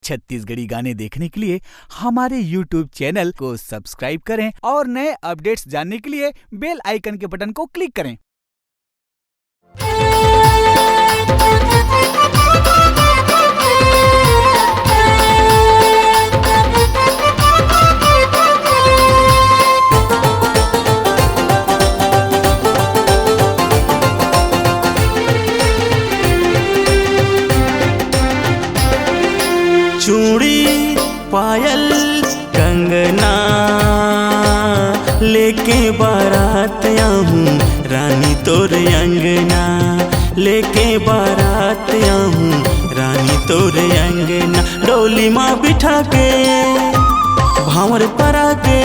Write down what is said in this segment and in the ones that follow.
छत्तीसगढ़ी गाने देखने के लिए हमारे YouTube चैनल को सब्सक्राइब करें और नए अपडेट्स जानने के लिए बेल आइकन के बटन को क्लिक करें। चूड़ी पायल कंगना लेके बारात आऊं रानी तोर अंगना, लेके बारात आऊं रानी तोर अंगना। डोली माँ बिठा के भांवर परा के,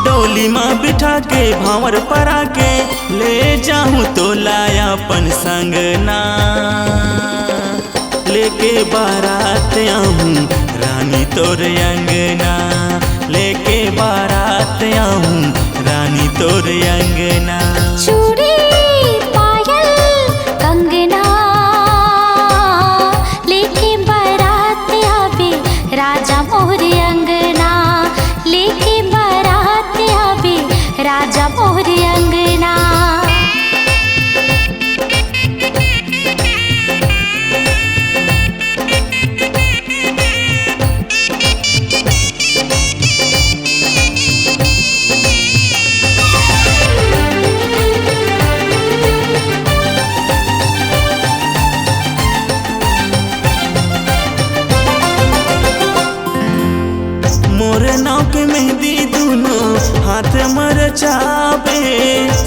डोली माँ बिठा के भांवर परा के ले जाऊं तो लाया अपन संगना। लेके बारात आऊं रानी तोर अंगना, लेके बारात आऊं रानी तोर अंगना। चूड़ी पायल कंगना लेके बारात आवे राजा मोर अंगना, लेके बारात आवे राजा मोर अंगना। मोर नाव के मेहंदी दोनों हाथ मर चावे,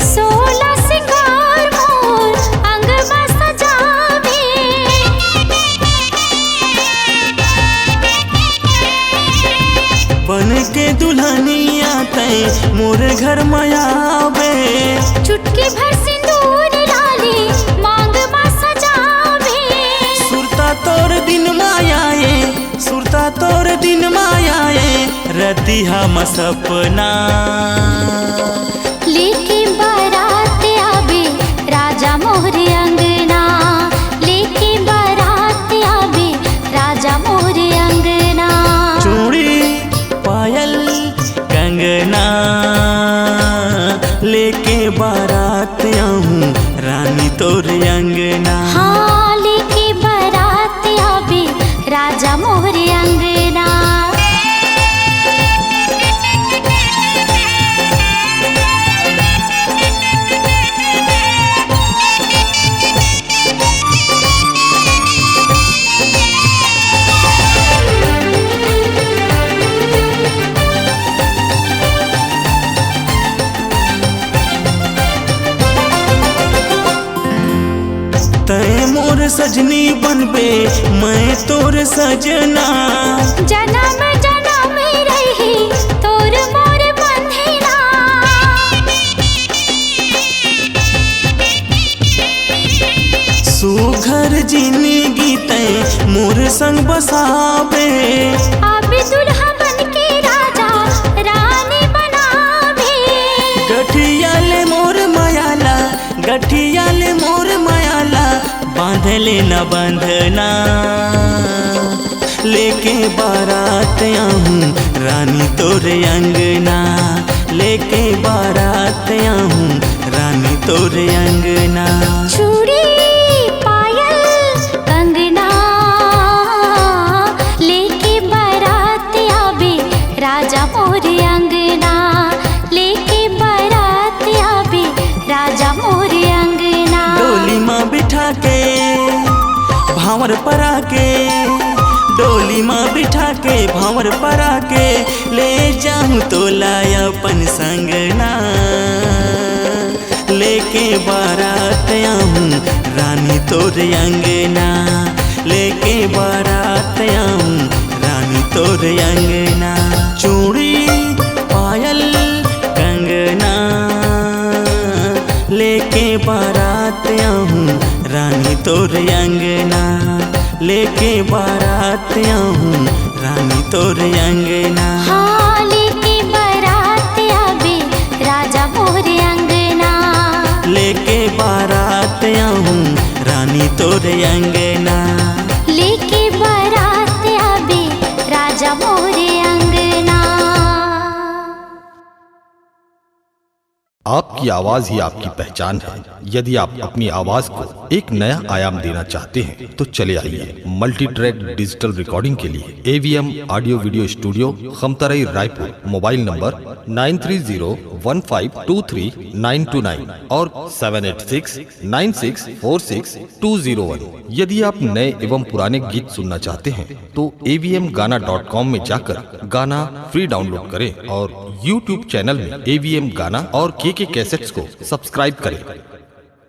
16 सिंगार मोर अंगवा सजावे। बन के दुल्हनिया तय मोर घर मयावे। चुटकी भर सिंदूर लाली मांगवा सजावे। सुरता तोर दिन मायाए, सुरता तोर दिन मायाए रति हम सपना। लेके बारात आवे राजा मोर अंगना, लेके बारात आवे राजा मोर अंगना। चूड़ी पायल कंगना लेके बारात आऊं रानी तोर अंगना। हाँ लेके बारात आवे राजा मोर अंगना। तय मोर सजनी बनबे मैं तोर सजना। जन्म जन्म रही तोर मोर बंधना। सुघर जिंदगी तय मोर संग बसावे। आबे दुल्हा बनके राजा रानी बनावे। गठिया ले मोर मायाला, गठिया ले मोर मायाला बांधले न बंधना। लेके बारात आऊं रानी तोर अंगना, लेके बारात आऊं रानी तोर अंगना। चूड़ी पायल कंगना लेके बारात आवे राजा मोर अंगना, लेके बारात आवे राजा मोर अंगना। डोली माँ बिठा के भांवर परा के, डोली माँ बिठा के भांवर परा के ले जाऊं तो लाया अपन संगना। लेके बारात आऊं रानी तोर अंगना, लेके बारात आऊं रानी तोर अंगना। चूड़ी पायल कंगना लेके बारात आऊं रानी तोर अंगना, लेके बारात आऊं रानी तोर अंगना। हाँ लेके बारात आवे राजा मोर अंगना, लेके बारात आऊं रानी तोर अंगना। लेके बारात आवे राजा मोरे अंगना। आपकी आवाज ही आपकी पहचान है। यदि आप अपनी आवाज को एक नया आयाम देना चाहते हैं तो चले आइए मल्टी ट्रैक डिजिटल रिकॉर्डिंग के लिए AVM audio video studio Khamtarai Raipur. Mobile number 9301523929 और 7869646201। यदि आप नए एवं पुराने गीत सुनना चाहते हैं तो avmgana.com में जाकर गाना फ्री डाउनलोड करें और YouTube चैनल में AVM गाना और KK कैसेट्स को सब्सक्राइब करें।